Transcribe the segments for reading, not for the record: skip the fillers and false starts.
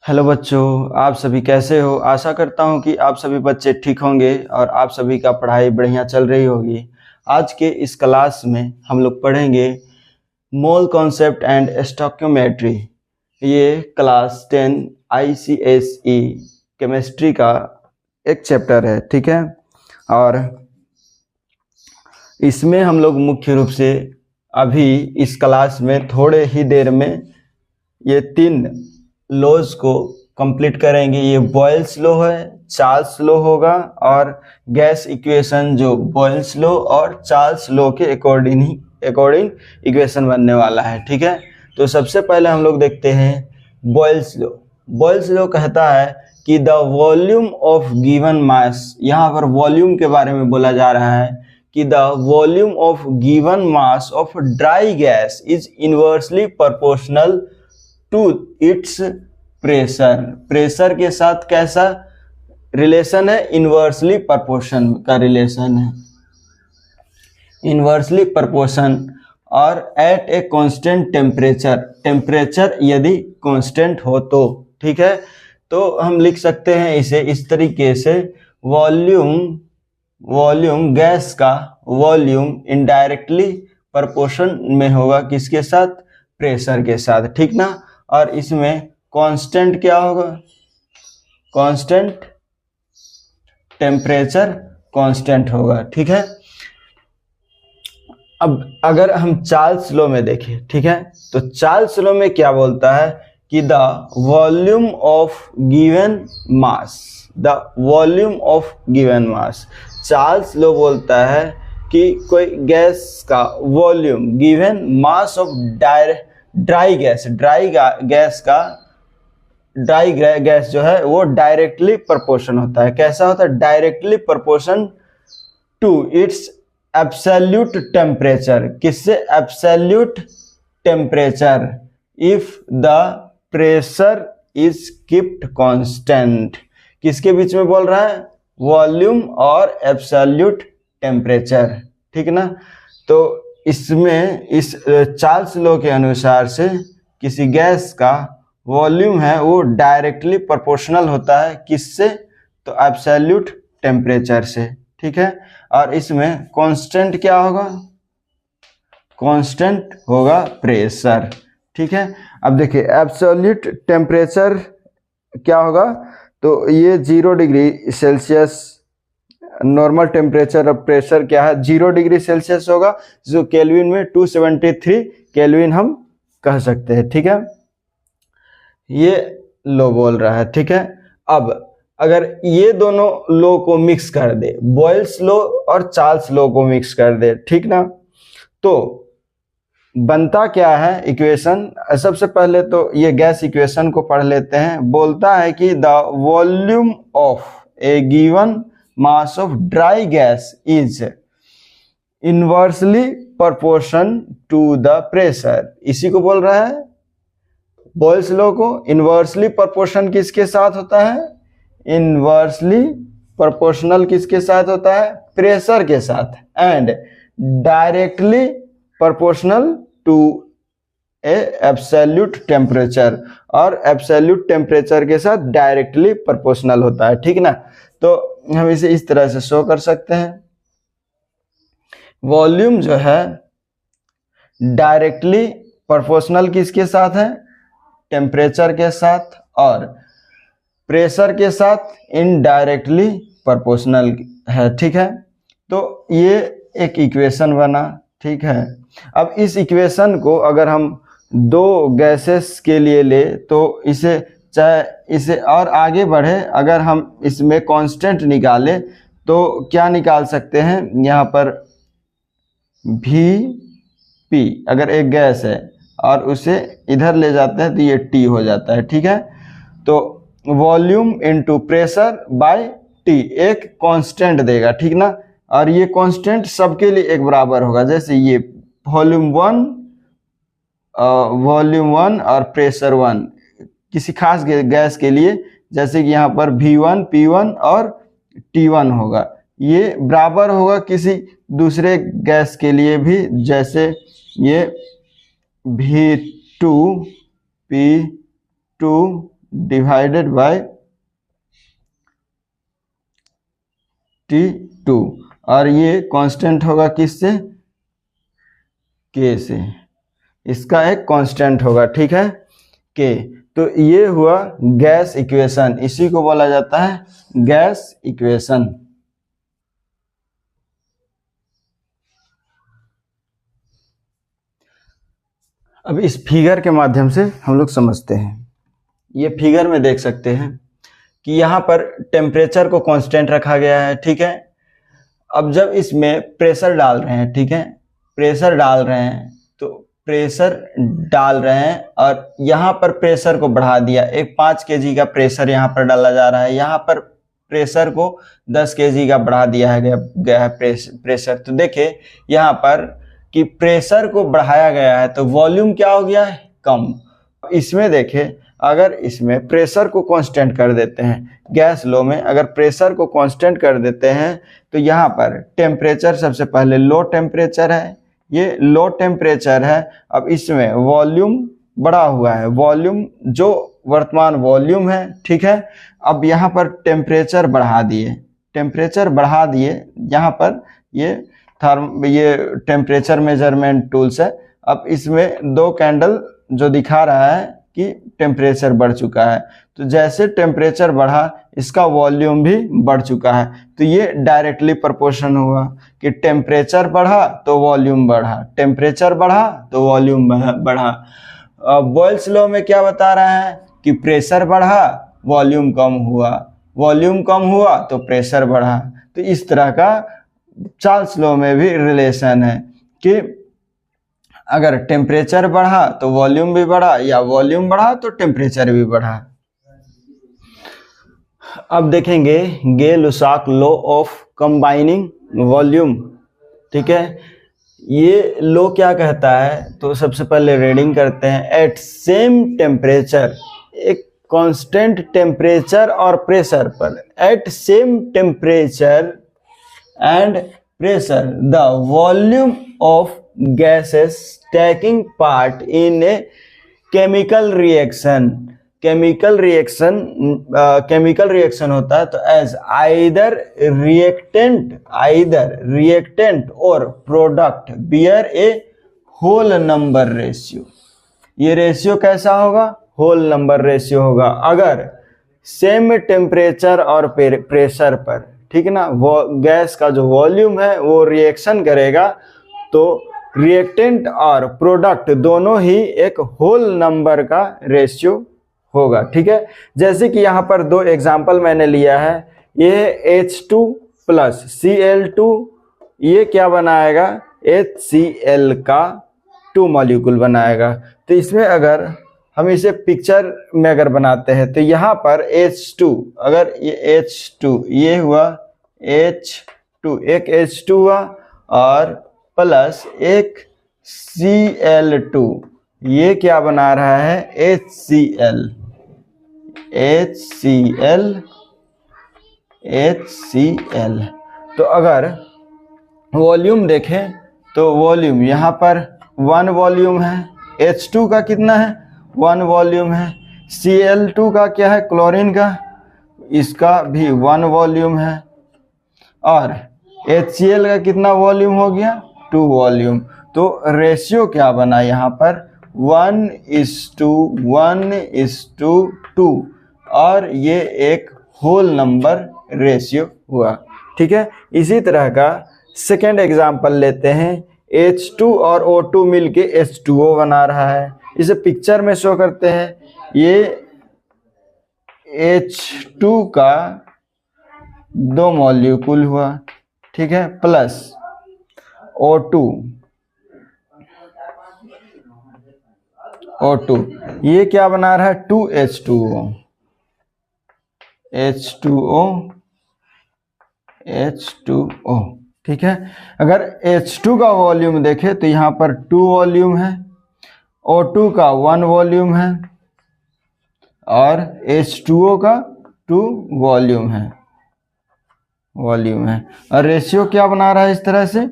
Hello बच्चों, आप सभी कैसे हो। आशा करता हूं कि आप सभी बच्चे ठीक होंगे और आप सभी का पढ़ाई बढ़िया चल रही होगी। आज के इस क्लास में हम लोग पढ़ेंगे मोल कॉन्सेप्ट एंड स्टोइकियोमेट्री। ये क्लास 10 ICSE केमिस्ट्री का एक चैप्टर है, ठीक है। और इसमें हम लोग मुख्य रूप से अभी इस क्लास में थोड़े ही देर में ये 3 लॉज को कंप्लीट करेंगे। ये बॉयल्स लॉ है, चार्ल्स लॉ होगा और गैस इक्वेशन जो बॉयल्स लॉ और चार्ल्स लॉ के अकॉर्डिंग इक्वेशन बनने वाला है, ठीक है। तो सबसे पहले हम लोग देखते हैं बॉयल्स लॉ। बॉयल्स लॉ कहता है कि द वॉल्यूम ऑफ गिवन मास, यहाँ पर वॉल्यूम के बारे में बोला जा रहा है कि the volume of given mass of dry gas is inversely proportional to its pressure. Pressure के साथ कैसा रिलेशन है? इनवर्सली प्रोपोर्शन का रिलेशन है, इनवर्सली प्रोपोर्शन। और at a constant temperature, temperature यदि कांस्टेंट हो तो, ठीक है। तो हम लिख सकते हैं इसे इस तरीके से, वॉल्यूम गैस का वॉल्यूम इनडायरेक्टली प्रोपोर्शन में होगा किसके साथ? प्रेशर के साथ, ठीक ना। और इसमें कांस्टेंट क्या होगा? कांस्टेंट टेम्परेचर कांस्टेंट होगा, ठीक है। अब अगर हम चार्ल्स लॉ में देखें, ठीक है, तो चार्ल्स लॉ में क्या बोलता है कि the volume of given mass, the volume of given mass. Charles law बोलता है कि कोई गैस का volume given mass of dry gas जो है वो डायरेक्टली प्रोपोर्शन होता है। कैसा होता है? Directly proportion to its absolute temperature. किससे? Absolute temperature if the pressure is kept constant. किसके बीच में बोल रहा है? वॉल्यूम और एब्सोल्यूट टेम्परेचर, ठीक ना। तो इसमें इस चार्ल्स लॉ के अनुसार से किसी गैस का वॉल्यूम है वो डायरेक्टली प्रोपोर्शनल होता है किससे? तो एब्सोल्यूट टेम्परेचर से, ठीक है। और इसमें कांस्टेंट क्या होगा? कांस्टेंट होगा प्रेशर, ठीक है। अब देखिए एब्सोल्यूट टेम्परेचर क्या होगा? तो ये 0 degree Celsius normal temperature of pressure क्या है? 0 डिग्री सेल्सियस होगा, जो केल्विन में 273 केल्विन हम कह सकते हैं, ठीक है। ये लो बोल रहा है, ठीक है। अब अगर ये दोनों लो को मिक्स कर दे, बॉयल्स लो और चार्ल्स लो को मिक्स कर दे, ठीक ना, तो बनता क्या है इक्वेशन? सबसे पहले तो ये गैस इक्वेशन को पढ़ लेते हैं। बोलता है कि the volume of a given mass of dry gas is inversely proportion to the pressure. इसी को बोल रहा है बॉयल्स लॉ को। इनवर्सली प्रोपोर्शन किसके साथ होता है? इनवर्सली प्रोपोर्शनल किसके साथ होता है? प्रेशर के साथ। And directly proportional to a absolute temperature, और एब्सोल्यूट टेम्परेचर के साथ डायरेक्टली प्रोपोर्शनल होता है, ठीक ना। तो हम इसे इस तरह से शो कर सकते हैं। वॉल्यूम जो है डायरेक्टली प्रोपोर्शनल किसके साथ है? टेम्परेचर के साथ। और प्रेशर के साथ इनडायरेक्टली प्रोपोर्शनल है, ठीक है। तो ये एक इक्वेशन बना, ठीक है। अब इस इक्वेशन को अगर हम 2 गैसेस के लिए ले तो इसे चाहे इसे और आगे बढ़े, अगर हम इसमें कांस्टेंट निकालें तो क्या निकाल सकते हैं? यहाँ पर Vp अगर एक गैस है और उसे इधर ले जाते हैं तो ये T हो जाता है, ठीक है। तो volume into pressure by T एक कांस्टेंट देगा, ठीक ना। और ये कांस्टेंट सबके लिए एक बराबर होगा। जैसे ये वॉल्यूम 1 और प्रेशर 1 किसी खास गैस के लिए, जैसे कि यहाँ पर V1 P1 और T1 होगा, ये बराबर होगा किसी दूसरे गैस के लिए भी, जैसे ये V2 P2 divided by T2, और ये कांस्टेंट होगा किससे, K से, इसका एक कांस्टेंट होगा, ठीक है, K। तो ये हुआ गैस इक्वेशन, इसी को बोला जाता है गैस इक्वेशन। अब इस फिगर के माध्यम से हम लोग समझते हैं। ये फिगर में देख सकते हैं कि यहाँ पर टेम्परेचर को कांस्टेंट रखा गया है, ठीक है। अब जब इसमें प्रेशर डाल रहे हैं, ठीक है, प्रेशर डाल रहे हैं, तो प्रेशर डाल रहे हैं और यहाँ पर प्रेशर को बढ़ा दिया, एक 5 kg का प्रेशर यहाँ पर डाला जा रहा है, यहाँ पर प्रेशर को 10 kg का बढ़ा दिया है गया है प्रेशर। तो देखिए यहाँ पर कि प्रेशर को बढ़ाया गया है तो वॉल्यूम क्या हो गया है, कम। इसमें देखिए अगर इसमें प्रेशर को कांस्टेंट कर देते हैं, गैस लो में अगर प्रेशर को कांस्टेंट कर देते हैं तो यहाँ पर टेम्परेचर सबसे पहले लो टेम्परेचर है, ये लो टेम्परेचर है। अब इसमें वॉल्यूम बढ़ा हुआ है, वॉल्यूम जो वर्तमान वॉल्यूम है, ठीक है। अब यहाँ पर टेम्परेचर बढ़ा दिए, टेम्परेचर बढ़ा दिए, यहाँ पर ये टेम्परेचर मेजरमेंट टूल्स है। अब इसमें 2 कैंडल जो दिखा रहा है कि टेम्परेचर बढ़ चुका है, तो जैसे टेम्परेचर बढ़ा इसका वॉल्यूम भी बढ़ चुका है। तो ये डायरेक्टली प्रोपोर्शन हुआ कि टेम्परेचर बढ़ा तो वॉल्यूम बढ़ा, टेम्परेचर बढ़ा तो वॉल्यूम बढ़ा। बॉयल्स लॉ में क्या बता रहा है कि प्रेशर बढ़ा वॉल्यूम कम हुआ, वॉल्यूम कम हुआ तो प्रेशर बढ़ा। तो इस तरह का चार्ल्स लॉ में भी रिलेशन है कि अगर टेम्परेचर बढ़ा तो वॉल्यूम भी बढ़ा, या वॉल्यूम बढ़ा तो टेम्परेचर भी बढ़ा। अब देखेंगे गे-लुसाक लॉ ऑफ कंबाइनिंग वॉल्यूम, ठीक है। ये लॉ क्या कहता है, तो सबसे पहले रीडिंग करते हैं। एट सेम टेम्परेचर, एक कांस्टेंट टेम्परेचर और प्रेशर पर, at same temperature and pressure the volume of gases taking part in a chemical reaction, chemical reaction होता है तो as either reactant or product bear a whole number ratio। ये ratio कैसा होगा, whole number ratio होगा अगर same temperature और pressure पर, ठीक है ना, वो गैस का जो वॉल्यूम है वो रिएक्शन करेगा तो रिएक्टेंट और प्रोडक्ट दोनों ही एक होल नंबर का रेशियो होगा, ठीक है। जैसे कि यहाँ पर 2 एग्जाम्पल मैंने लिया है, ये H2 प्लस Cl2, ये क्या बनाएगा, HCl का 2 मॉलिक्यूल बनाएगा। तो इसमें अगर हम इसे पिक्चर में अगर बनाते हैं तो यहाँ पर H2, अगर ये H2, ये हुआ H2, एक H2 हुआ और प्लस एक Cl2, ये क्या बना रहा है, HCl। तो अगर वॉल्यूम देखें तो वॉल्यूम यहाँ पर 1 वॉल्यूम है, H2 का कितना है, 1 वॉल्यूम है, Cl2 का क्या है, क्लोरीन का, इसका भी 1 वॉल्यूम है, और HCl का कितना वॉल्यूम हो गया, 2 वॉल्यूम। तो रेशियो क्या बना यहाँ पर, 1:1:2, और ये एक होल नंबर रेशियो हुआ, ठीक है। इसी तरह का सेकेंड एग्जाम्पल लेते हैं। H2 और O2 मिलके H2O बना रहा है, इसे पिक्चर में शो करते हैं। ये H2 का 2 मॉलिक्यूल हुआ, ठीक है, प्लस O2, ये क्या बना रहा है, 2H2O, H2O, ठीक है। अगर H2 का वॉल्यूम देखें तो यहाँ पर 2 वॉल्यूम है, O2 का 1 वॉल्यूम है, और H2O का 2 वॉल्यूम है, और रेशियो क्या बना रहा है इस तरह से,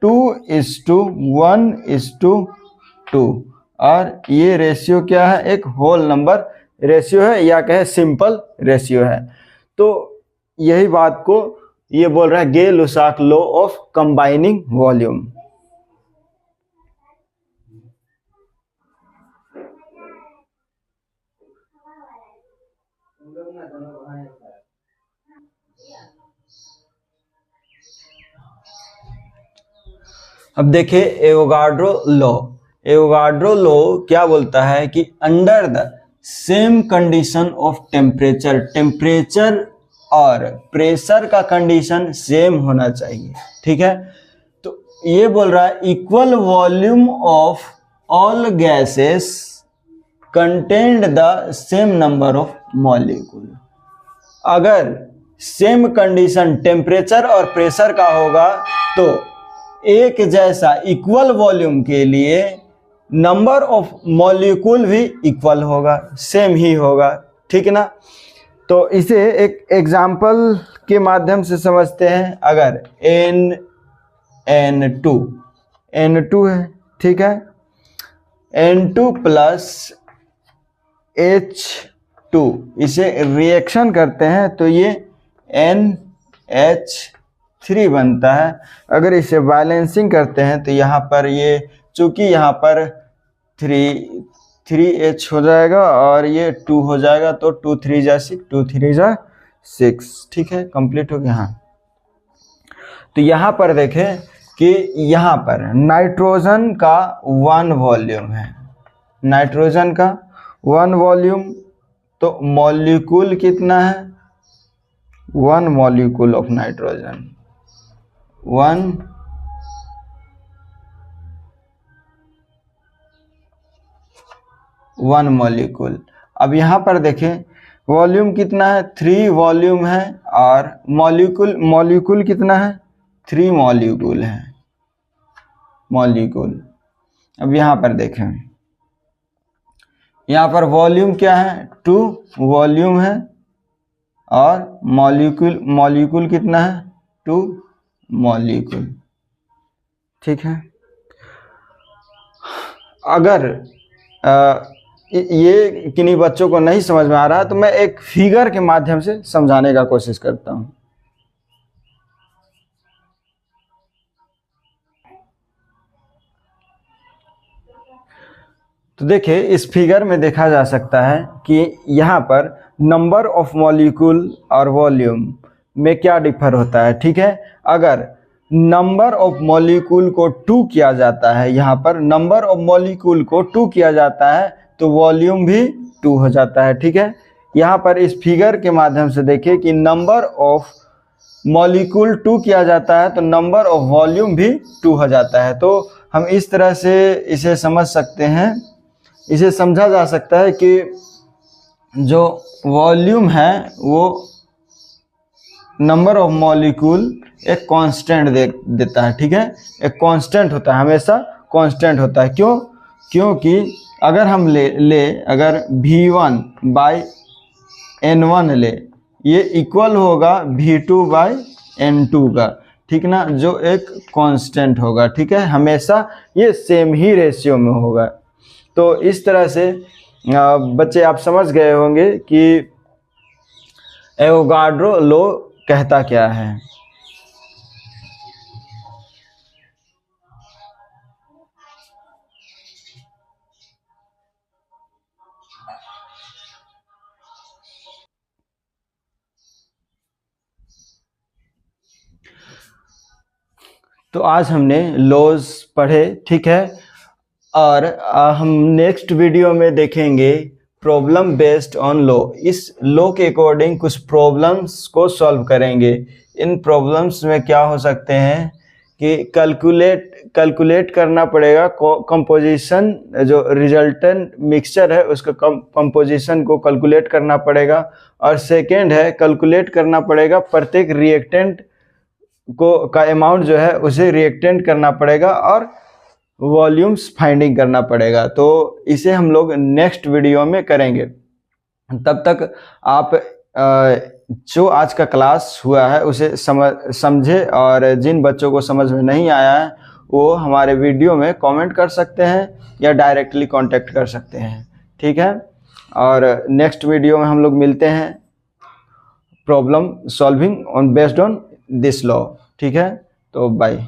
2:1:2, और ये रेशियो क्या है, एक होल नंबर रेशियो है या कहे सिंपल रेशियो है। तो यही बात को ये बोल रहा है गे-लुसाक लॉ ऑफ कंबाइनिंग वॉल्यूम। अब देखिए एवोगाड्रो लॉ। एवोगाड्रो लॉ क्या बोलता है कि under the same condition of temperature, temperature और प्रेशर का कंडीशन सेम होना चाहिए, ठीक है। तो ये बोल रहा है equal volume of all gases contained the same number of molecule. अगर सेम कंडीशन टेम्परेचर और प्रेशर का होगा तो एक जैसा इक्वल वॉल्यूम के लिए नंबर ऑफ मॉलिक्यूल भी इक्वल होगा, सेम ही होगा, ठीक ना। तो इसे एक एग्जाम्पल के माध्यम से समझते हैं। अगर N2 है, ठीक है, N2 प्लस H2 इसे रिएक्शन करते हैं तो ये NH3 बनता है। अगर इसे बैलेंसिंग करते हैं तो यहाँ पर ये चूंकि यहाँ पर 3H हो जाएगा और ये 2 हो जाएगा तो 2 3 जा 6, 2 3 जा 6, ठीक है, कंप्लीट हो गया। हाँ, तो यहाँ पर देखें कि यहाँ पर नाइट्रोजन का 1 वॉल्यूम है, नाइट्रोजन का 1 वॉल्यूम, तो मॉलिक्यूल कितना है, 1 मॉलिक्यूल ऑफ नाइट्रोजन, 1 मॉलिक्यूल। अब यहाँ पर देखें वॉल्यूम कितना है, 3 वॉल्यूम है और मॉलिक्यूल कितना है, 3 मॉलिक्यूल है, मॉलिक्यूल। अब यहाँ पर देखें यहाँ पर वॉल्यूम क्या है, 2 वॉल्यूम है और मॉलिक्यूल कितना है, 2 मॉलिक्यूल, ठीक है। अगर ये किन्हीं बच्चों को नहीं समझ में आ रहा है तो मैं एक फिगर के माध्यम से समझाने का कोशिश करता हूं। तो देखिए इस फिगर में देखा जा सकता है कि यहाँ पर नंबर ऑफ मॉलिक्यूल और वॉल्यूम में क्या डिफर होता है, ठीक है। अगर नंबर ऑफ मॉलिक्यूल को 2 किया जाता है, यहाँ पर नंबर ऑफ मॉलिक्यूल को 2 किया जाता है तो वॉल्यूम भी 2 हो जाता है, ठीक है। यहाँ पर इस फिगर के माध्यम से देखिए कि नंबर ऑफ मॉलिक्यूल 2 किया जाता है तो नंबर ऑफ वॉल्यूम भी 2 हो जाता है। तो हम इस तरह से इसे समझ सकते हैं, इसे समझा जा सकता है कि जो वॉल्यूम है वो नंबर ऑफ मॉलिक्यूल एक कांस्टेंट देता है, ठीक है, एक कांस्टेंट होता है, हमेशा कांस्टेंट होता है। क्यों? क्योंकि अगर हम अगर V1 बाई N1 ले, ये इक्वल होगा V2 बाई N2 का, ठीक ना, जो एक कांस्टेंट होगा, ठीक है, हमेशा ये सेम ही रेशियो में होगा। तो इस तरह से बच्चे आप समझ गए होंगे कि एवोगाड्रो लॉ कहता क्या है। तो आज हमने लॉज पढ़े, ठीक है, और हम नेक्स्ट वीडियो में देखेंगे प्रॉब्लम बेस्ड ऑन लॉ। इस लॉ के अकॉर्डिंग कुछ प्रॉब्लम्स को सॉल्व करेंगे। इन प्रॉब्लम्स में क्या हो सकते हैं कि कैलकुलेट करना पड़ेगा कंपोजिशन, जो रिजल्टेंट मिक्सचर है उसका कंपोजिशन को कैलकुलेट करना पड़ेगा, और सेकेंड है कैलकुलेट करना पड़ेगा प्रत्येक रिएक्टेंट का अमाउंट जो है उसे रिएक्टेंट करना पड़ेगा, और वॉल्यूम्स फाइंडिंग करना पड़ेगा। तो इसे हम लोग नेक्स्ट वीडियो में करेंगे। तब तक आप जो आज का क्लास हुआ है उसे समझे, और जिन बच्चों को समझ में नहीं आया है वो हमारे वीडियो में कमेंट कर सकते हैं या डायरेक्टली कांटेक्ट कर सकते हैं, ठीक है। और नेक्स्ट वीडियो में हम लोग मिलते हैं problem solving on based on this law. ठीक है, तो बाय।